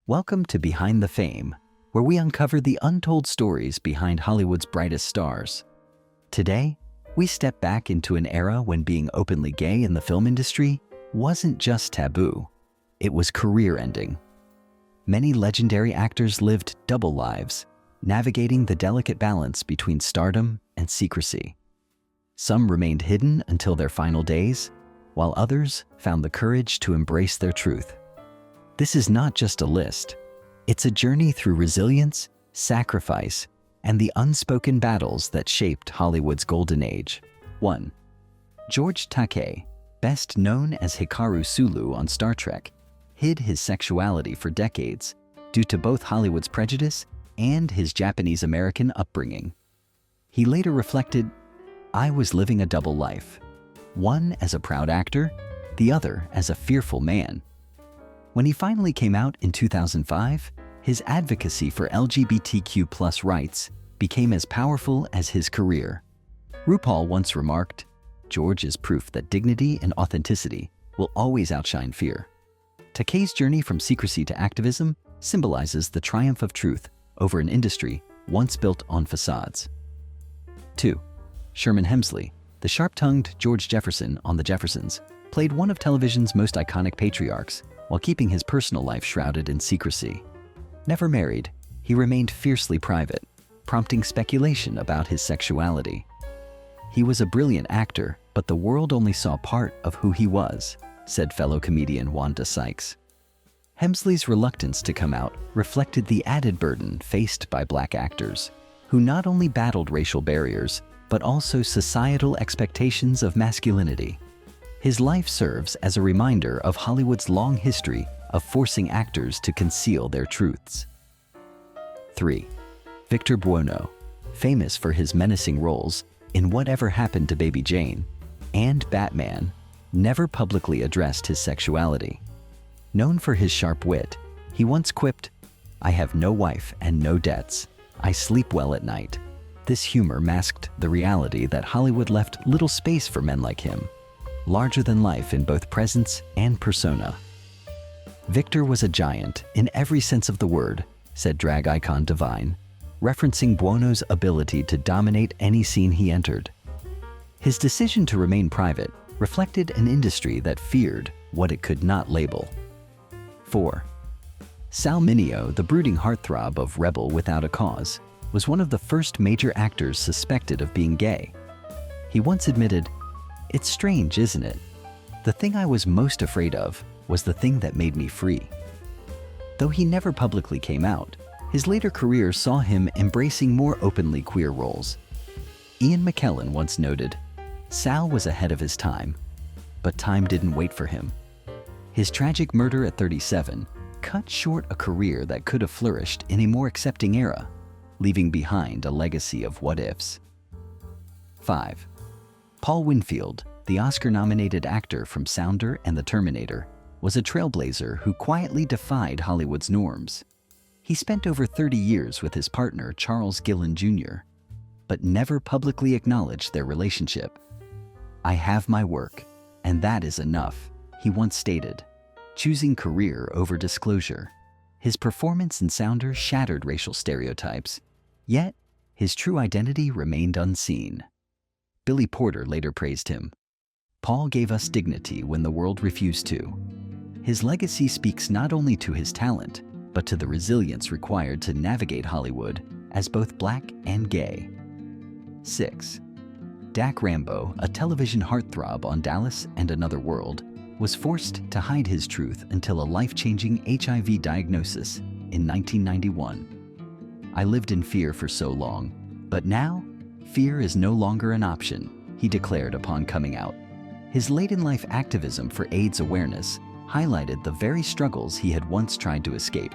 Welcome to Behind the Fame, where we uncover the untold stories behind Hollywood's brightest stars. Today, we step back into an era when being openly gay in the film industry wasn't just taboo, it was career-ending. Many legendary actors lived double lives, navigating the delicate balance between stardom and secrecy. Some remained hidden until their final days, while others found the courage to embrace their truth. This is not just a list. It's a journey through resilience, sacrifice, and the unspoken battles that shaped Hollywood's golden age. 1. George Takei, best known as Hikaru Sulu on Star Trek, hid his sexuality for decades due to both Hollywood's prejudice and his Japanese-American upbringing. He later reflected, "I was living a double life, one as a proud actor, the other as a fearful man." When he finally came out in 2005, his advocacy for LGBTQ+ rights became as powerful as his career. RuPaul once remarked, "George is proof that dignity and authenticity will always outshine fear." Takei's journey from secrecy to activism symbolizes the triumph of truth over an industry once built on facades. 2. Sherman Hemsley, the sharp-tongued George Jefferson on The Jeffersons, played one of television's most iconic patriarchs while keeping his personal life shrouded in secrecy. Never married, he remained fiercely private, prompting speculation about his sexuality. "He was a brilliant actor, but the world only saw part of who he was," said fellow comedian Wanda Sykes. Hemsley's reluctance to come out reflected the added burden faced by Black actors, who not only battled racial barriers, but also societal expectations of masculinity. His life serves as a reminder of Hollywood's long history of forcing actors to conceal their truths. 3. Victor Buono, famous for his menacing roles in Whatever Happened to Baby Jane and Batman, never publicly addressed his sexuality. Known for his sharp wit, he once quipped, "I have no wife and no debts. I sleep well at night." This humor masked the reality that Hollywood left little space for men like him, larger than life in both presence and persona. "Victor was a giant in every sense of the word," said drag icon Divine, referencing Buono's ability to dominate any scene he entered. His decision to remain private reflected an industry that feared what it could not label. 4. Sal Mineo, the brooding heartthrob of Rebel Without a Cause, was one of the first major actors suspected of being gay. He once admitted, "It's strange, isn't it? The thing I was most afraid of was the thing that made me free." Though he never publicly came out, his later career saw him embracing more openly queer roles. Ian McKellen once noted, "Sal was ahead of his time, but time didn't wait for him." His tragic murder at 37 cut short a career that could have flourished in a more accepting era, leaving behind a legacy of what-ifs. 5. Paul Winfield, the Oscar-nominated actor from Sounder and The Terminator, was a trailblazer who quietly defied Hollywood's norms. He spent over 30 years with his partner Charles Gillen Jr., but never publicly acknowledged their relationship. "I have my work, and that is enough," he once stated, choosing career over disclosure. His performance in Sounder shattered racial stereotypes, yet his true identity remained unseen. Billy Porter later praised him. "Paul gave us dignity when the world refused to." His legacy speaks not only to his talent, but to the resilience required to navigate Hollywood as both Black and gay. 6. Dak Rambo, a television heartthrob on Dallas and Another World, was forced to hide his truth until a life-changing HIV diagnosis in 1991. "I lived in fear for so long, but now, fear is no longer an option," he declared upon coming out. His late-in-life activism for AIDS awareness highlighted the very struggles he had once tried to escape.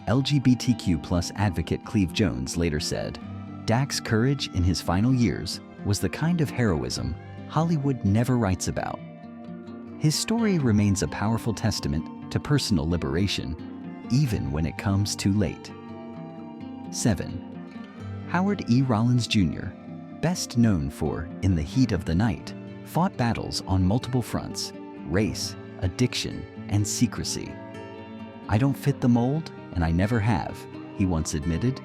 LGBTQ+ advocate Cleve Jones later said, "Dak's courage in his final years was the kind of heroism Hollywood never writes about." His story remains a powerful testament to personal liberation, even when it comes too late. 7. Howard E. Rollins Jr., best known for In the Heat of the Night, fought battles on multiple fronts: race, addiction, and secrecy. "I don't fit the mold, and I never have," he once admitted.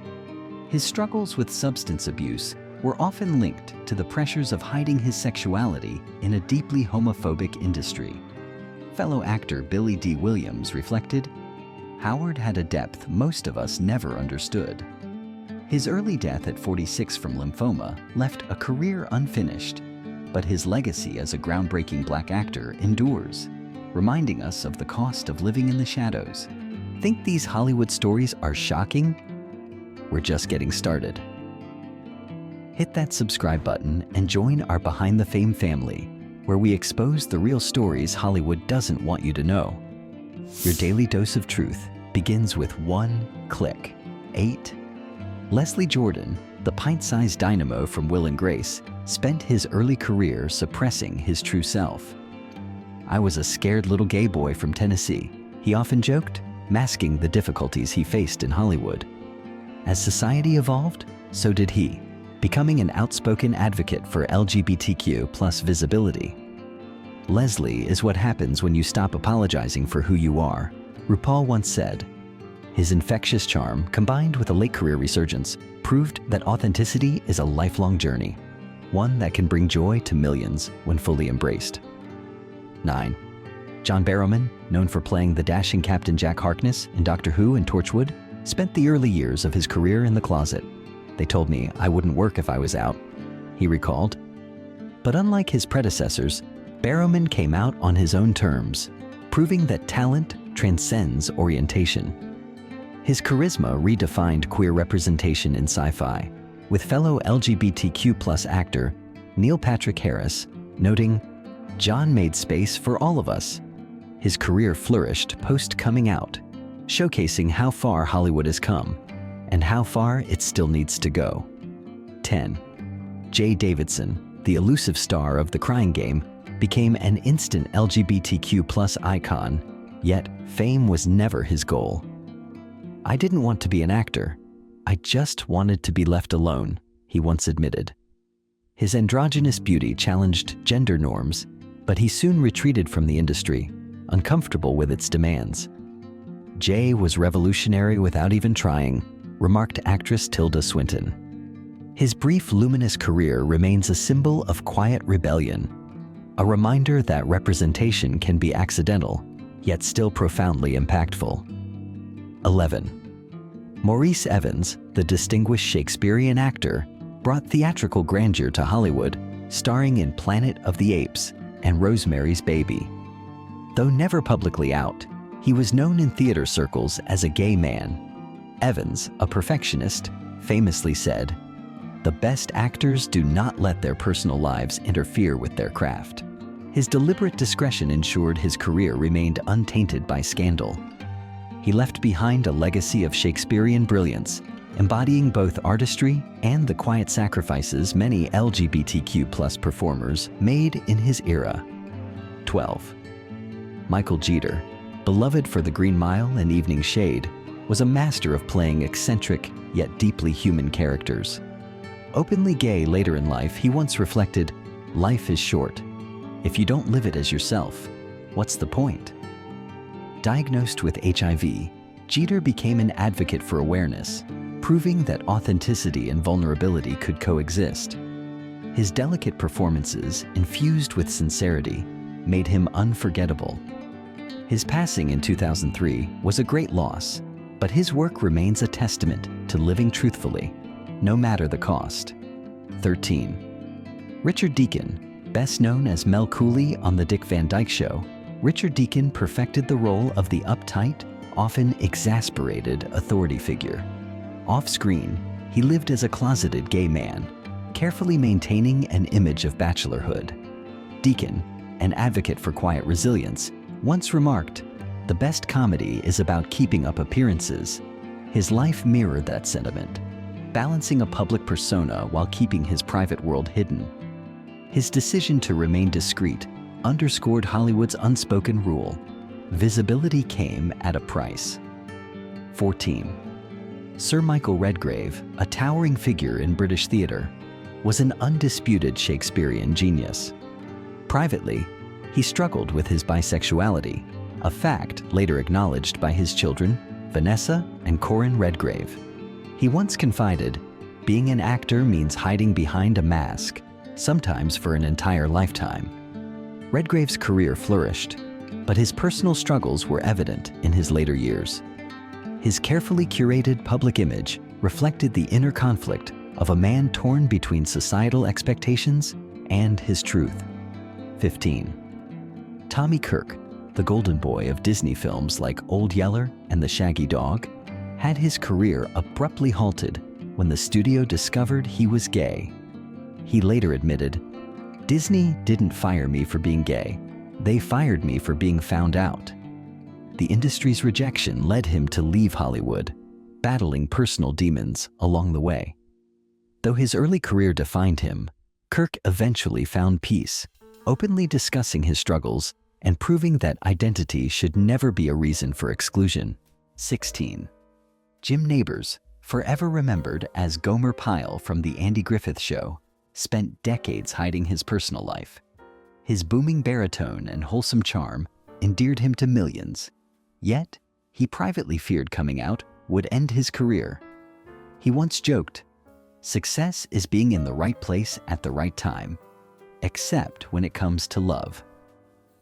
His struggles with substance abuse were often linked to the pressures of hiding his sexuality in a deeply homophobic industry. Fellow actor Billy D. Williams reflected, "Howard had a depth most of us never understood." His early death at 46 from lymphoma left a career unfinished, but his legacy as a groundbreaking black actor endures, reminding us of the cost of living in the shadows. Think these Hollywood stories are shocking? We're just getting started. Hit that subscribe button and join our Behind the Fame family, where we expose the real stories Hollywood doesn't want you to know. Your daily dose of truth begins with one click. 8. Leslie Jordan, the pint-sized dynamo from Will and Grace, spent his early career suppressing his true self. "I was a scared little gay boy from Tennessee," he often joked, masking the difficulties he faced in Hollywood. As society evolved, so did he, becoming an outspoken advocate for LGBTQ+ visibility. "Leslie is what happens when you stop apologizing for who you are," RuPaul once said. His infectious charm, combined with a late career resurgence, proved that authenticity is a lifelong journey, one that can bring joy to millions when fully embraced. 9. John Barrowman, known for playing the dashing Captain Jack Harkness in Doctor Who and Torchwood, spent the early years of his career in the closet. "They told me I wouldn't work if I was out," he recalled. But unlike his predecessors, Barrowman came out on his own terms, proving that talent transcends orientation. His charisma redefined queer representation in sci-fi, with fellow LGBTQ+ actor Neil Patrick Harris noting, "John made space for all of us." His career flourished post-coming out, showcasing how far Hollywood has come and how far it still needs to go. 10. Jay Davidson, the elusive star of The Crying Game, became an instant LGBTQ+ icon, yet fame was never his goal. "I didn't want to be an actor. I just wanted to be left alone," he once admitted. His androgynous beauty challenged gender norms, but he soon retreated from the industry, uncomfortable with its demands. "Jay was revolutionary without even trying," remarked actress Tilda Swinton. His brief, luminous career remains a symbol of quiet rebellion, a reminder that representation can be accidental, yet still profoundly impactful. 11. Maurice Evans, the distinguished Shakespearean actor, brought theatrical grandeur to Hollywood, starring in Planet of the Apes and Rosemary's Baby. Though never publicly out, he was known in theater circles as a gay man. Evans, a perfectionist, famously said, "The best actors do not let their personal lives interfere with their craft." His deliberate discretion ensured his career remained untainted by scandal. He left behind a legacy of Shakespearean brilliance, embodying both artistry and the quiet sacrifices many LGBTQ+ performers made in his era. 12. Michael Jeter, beloved for The Green Mile and Evening Shade, was a master of playing eccentric yet deeply human characters. Openly gay later in life, he once reflected, "Life is short. If you don't live it as yourself, what's the point?" Diagnosed with HIV, Jeter became an advocate for awareness, proving that authenticity and vulnerability could coexist. His delicate performances, infused with sincerity, made him unforgettable. His passing in 2003 was a great loss, but his work remains a testament to living truthfully, no matter the cost. 13. Richard Deacon, best known as Mel Cooley on The Dick Van Dyke Show, Richard Deacon perfected the role of the uptight, often exasperated authority figure. Off-screen, he lived as a closeted gay man, carefully maintaining an image of bachelorhood. Deacon, an advocate for quiet resilience, once remarked, "The best comedy is about keeping up appearances." His life mirrored that sentiment, balancing a public persona while keeping his private world hidden. His decision to remain discreet underscored Hollywood's unspoken rule: visibility came at a price. 14. Sir Michael Redgrave, a towering figure in British theatre, was an undisputed Shakespearean genius. Privately, he struggled with his bisexuality, a fact later acknowledged by his children, Vanessa and Corin Redgrave. He once confided, "Being an actor means hiding behind a mask, sometimes for an entire lifetime." Redgrave's career flourished, but his personal struggles were evident in his later years. His carefully curated public image reflected the inner conflict of a man torn between societal expectations and his truth. 15. Tommy Kirk, the golden boy of Disney films like Old Yeller and The Shaggy Dog, had his career abruptly halted when the studio discovered he was gay. He later admitted, "Disney didn't fire me for being gay. They fired me for being found out." The industry's rejection led him to leave Hollywood, battling personal demons along the way. Though his early career defined him, Kirk eventually found peace, openly discussing his struggles and proving that identity should never be a reason for exclusion. 16. Jim Nabors, forever remembered as Gomer Pyle from The Andy Griffith Show, spent decades hiding his personal life. His booming baritone and wholesome charm endeared him to millions. Yet, he privately feared coming out would end his career. He once joked, "Success is being in the right place at the right time, except when it comes to love."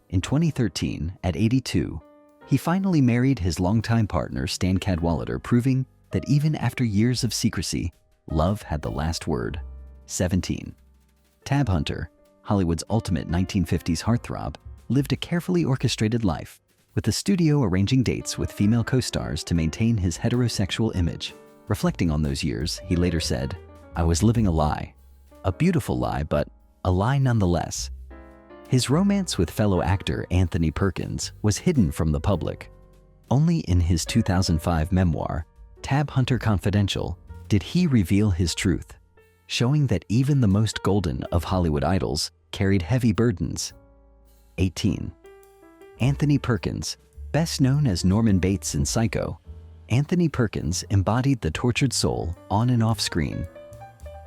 In 2013, at 82, he finally married his longtime partner Stan Cadwallader, proving that even after years of secrecy, love had the last word. 17. Tab Hunter, Hollywood's ultimate 1950s heartthrob, lived a carefully orchestrated life, with the studio arranging dates with female co-stars to maintain his heterosexual image. Reflecting on those years, he later said, "I was living a lie. A beautiful lie, but a lie nonetheless." His romance with fellow actor Anthony Perkins was hidden from the public. Only in his 2005 memoir, Tab Hunter Confidential, did he reveal his truth, showing that even the most golden of Hollywood idols carried heavy burdens. 18. Anthony Perkins, best known as Norman Bates in Psycho, Anthony Perkins embodied the tortured soul on and off screen.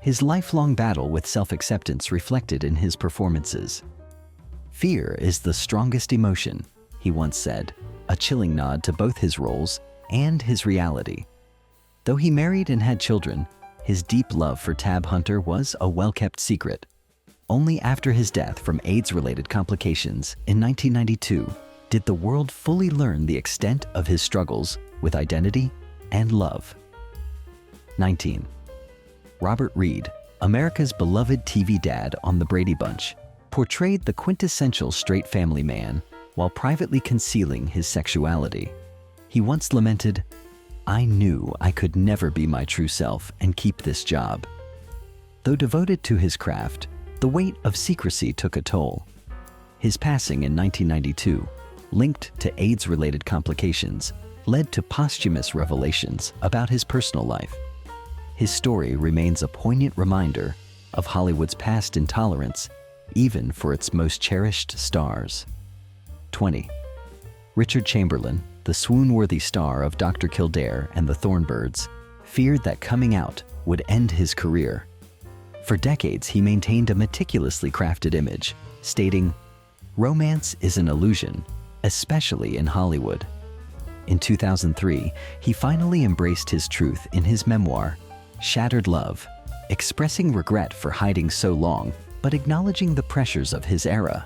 His lifelong battle with self-acceptance reflected in his performances. "Fear is the strongest emotion," he once said, a chilling nod to both his roles and his reality. Though he married and had children, his deep love for Tab Hunter was a well-kept secret. Only after his death from AIDS-related complications in 1992 did the world fully learn the extent of his struggles with identity and love. 19. Robert Reed, America's beloved TV dad on The Brady Bunch, portrayed the quintessential straight family man while privately concealing his sexuality. He once lamented, "I knew I could never be my true self and keep this job." Though devoted to his craft, the weight of secrecy took a toll. His passing in 1992, linked to AIDS-related complications, led to posthumous revelations about his personal life. His story remains a poignant reminder of Hollywood's past intolerance, even for its most cherished stars. 20. Richard Chamberlain, the swoon-worthy star of Dr. Kildare and the Thornbirds, feared that coming out would end his career. For decades, he maintained a meticulously crafted image, stating, "Romance is an illusion, especially in Hollywood." In 2003, he finally embraced his truth in his memoir, Shattered Love, expressing regret for hiding so long, but acknowledging the pressures of his era.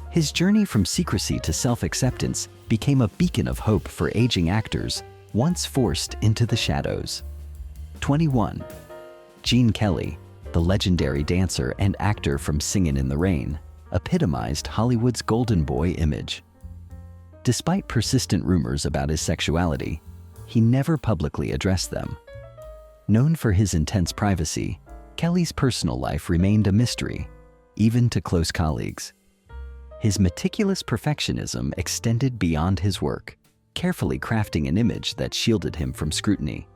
His journey from secrecy to self-acceptance became a beacon of hope for aging actors once forced into the shadows. 21. Gene Kelly, the legendary dancer and actor from Singin' in the Rain, epitomized Hollywood's golden boy image. Despite persistent rumors about his sexuality, he never publicly addressed them. Known for his intense privacy, Kelly's personal life remained a mystery, even to close colleagues. His meticulous perfectionism extended beyond his work, carefully crafting an image that shielded him from scrutiny.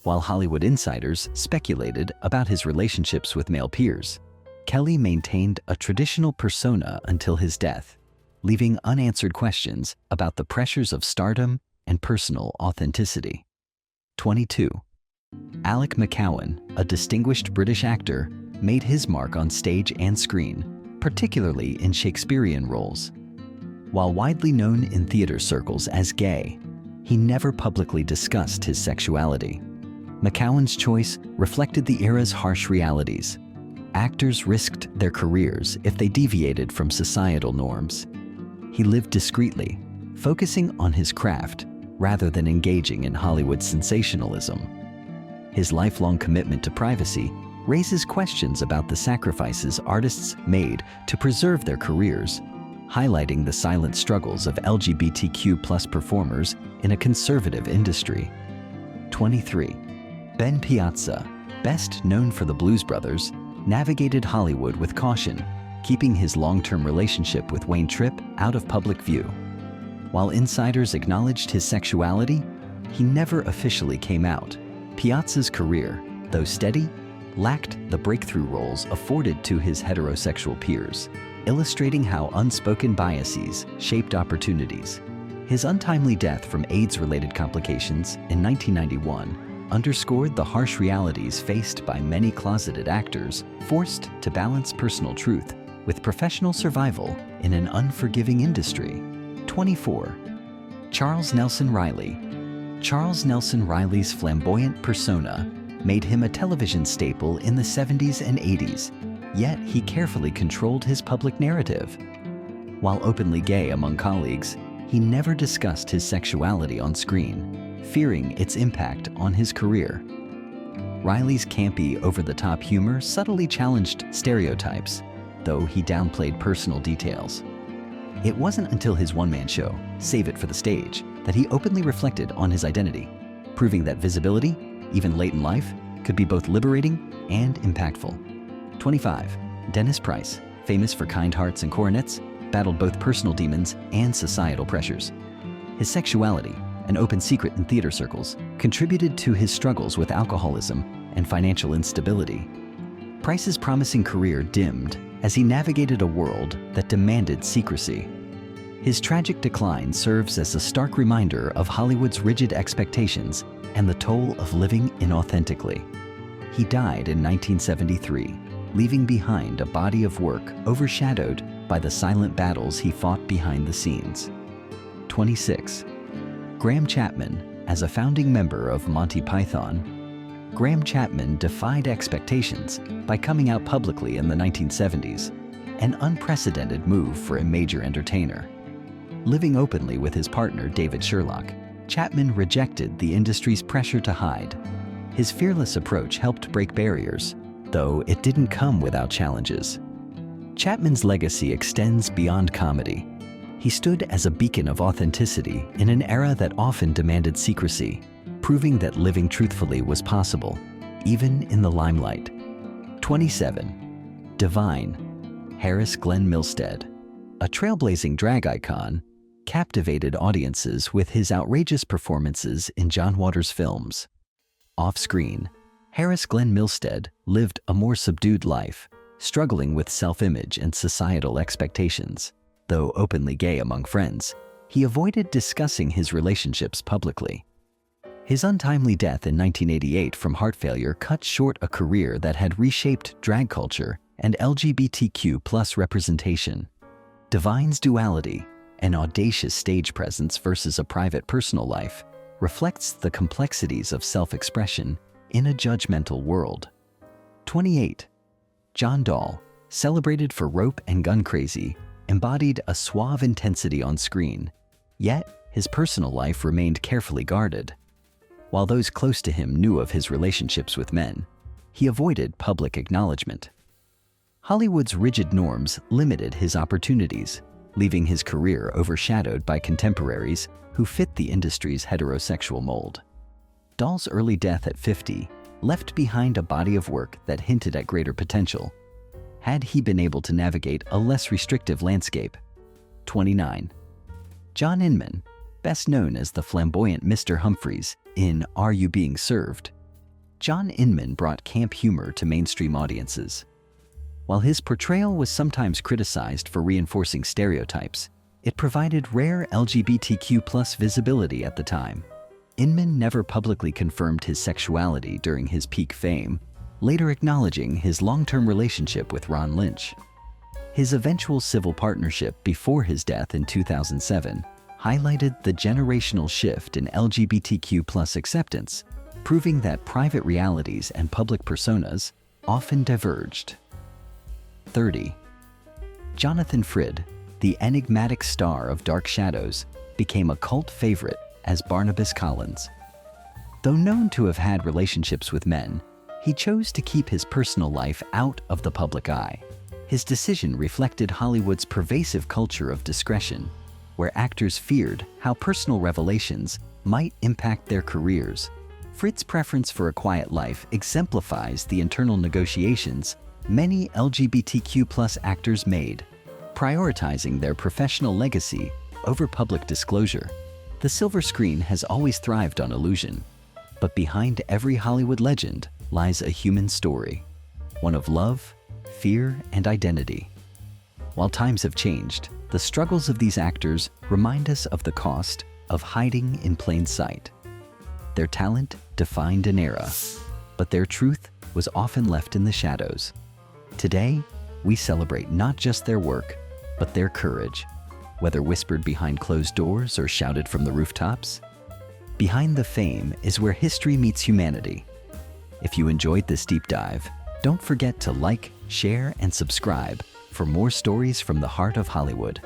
While Hollywood insiders speculated about his relationships with male peers, Kelly maintained a traditional persona until his death, leaving unanswered questions about the pressures of stardom and personal authenticity. 22. Alec McCowan, a distinguished British actor, made his mark on stage and screen, particularly in Shakespearean roles. While widely known in theater circles as gay, he never publicly discussed his sexuality. McCowan's choice reflected the era's harsh realities. Actors risked their careers if they deviated from societal norms. He lived discreetly, focusing on his craft rather than engaging in Hollywood sensationalism. His lifelong commitment to privacy raises questions about the sacrifices artists made to preserve their careers, highlighting the silent struggles of LGBTQ+ performers in a conservative industry. 23. Ben Piazza, best known for the Blues Brothers, navigated Hollywood with caution, keeping his long-term relationship with Wayne Tripp out of public view. While insiders acknowledged his sexuality, he never officially came out. Piazza's career, though steady, lacked the breakthrough roles afforded to his heterosexual peers, illustrating how unspoken biases shaped opportunities. His untimely death from AIDS-related complications in 1991 underscored the harsh realities faced by many closeted actors forced to balance personal truth with professional survival in an unforgiving industry. 24. Charles Nelson Reilly. Charles Nelson Reilly's flamboyant persona made him a television staple in the 70s and 80s, yet he carefully controlled his public narrative. While openly gay among colleagues, he never discussed his sexuality on screen, fearing its impact on his career. Reilly's campy, over-the-top humor subtly challenged stereotypes, though he downplayed personal details. It wasn't until his one-man show, Save It for the Stage, that he openly reflected on his identity, proving that visibility, even late in life, could be both liberating and impactful. 25. Dennis Price, famous for kind hearts and coronets, battled both personal demons and societal pressures. His sexuality, an open secret in theater circles, contributed to his struggles with alcoholism and financial instability. Price's promising career dimmed as he navigated a world that demanded secrecy. His tragic decline serves as a stark reminder of Hollywood's rigid expectations and the toll of living inauthentically. He died in 1973, leaving behind a body of work overshadowed by the silent battles he fought behind the scenes. 26. Graham Chapman, as a founding member of Monty Python, Graham Chapman defied expectations by coming out publicly in the 1970s, an unprecedented move for a major entertainer. Living openly with his partner David Sherlock, Chapman rejected the industry's pressure to hide. His fearless approach helped break barriers, though it didn't come without challenges. Chapman's legacy extends beyond comedy. He stood as a beacon of authenticity in an era that often demanded secrecy, proving that living truthfully was possible, even in the limelight. 27. Divine. Harris Glenn Milstead, a trailblazing drag icon, captivated audiences with his outrageous performances in John Waters films. Off-screen, Harris Glenn Milstead lived a more subdued life, struggling with self-image and societal expectations. Though openly gay among friends, he avoided discussing his relationships publicly. His untimely death in 1988 from heart failure cut short a career that had reshaped drag culture and LGBTQ+ representation. Divine's duality, an audacious stage presence versus a private personal life, reflects the complexities of self-expression in a judgmental world. 28. John Dahl, celebrated for Rope and Gun Crazy, embodied a suave intensity on screen, yet his personal life remained carefully guarded. While those close to him knew of his relationships with men, he avoided public acknowledgement. Hollywood's rigid norms limited his opportunities, leaving his career overshadowed by contemporaries who fit the industry's heterosexual mold. Dahl's early death at 50 left behind a body of work that hinted at greater potential, had he been able to navigate a less restrictive landscape. 29. John Inman, best known as the flamboyant Mr. Humphries in Are You Being Served? John Inman brought camp humor to mainstream audiences. While his portrayal was sometimes criticized for reinforcing stereotypes, it provided rare LGBTQ+ visibility at the time. Inman never publicly confirmed his sexuality during his peak fame, later acknowledging his long-term relationship with Ron Lynch. His eventual civil partnership before his death in 2007 highlighted the generational shift in LGBTQ+ acceptance, proving that private realities and public personas often diverged. 30. Jonathan Frid, the enigmatic star of Dark Shadows, became a cult favorite as Barnabas Collins. Though known to have had relationships with men, he chose to keep his personal life out of the public eye. His decision reflected Hollywood's pervasive culture of discretion, where actors feared how personal revelations might impact their careers. Frid's preference for a quiet life exemplifies the internal negotiations many LGBTQ+ actors made, prioritizing their professional legacy over public disclosure. The silver screen has always thrived on illusion, but behind every Hollywood legend lies a human story, one of love, fear, and identity. While times have changed, the struggles of these actors remind us of the cost of hiding in plain sight. Their talent defined an era, but their truth was often left in the shadows. Today, we celebrate not just their work, but their courage, whether whispered behind closed doors or shouted from the rooftops. Behind the fame is where history meets humanity. If you enjoyed this deep dive, don't forget to like, share, and subscribe for more stories from the heart of Hollywood.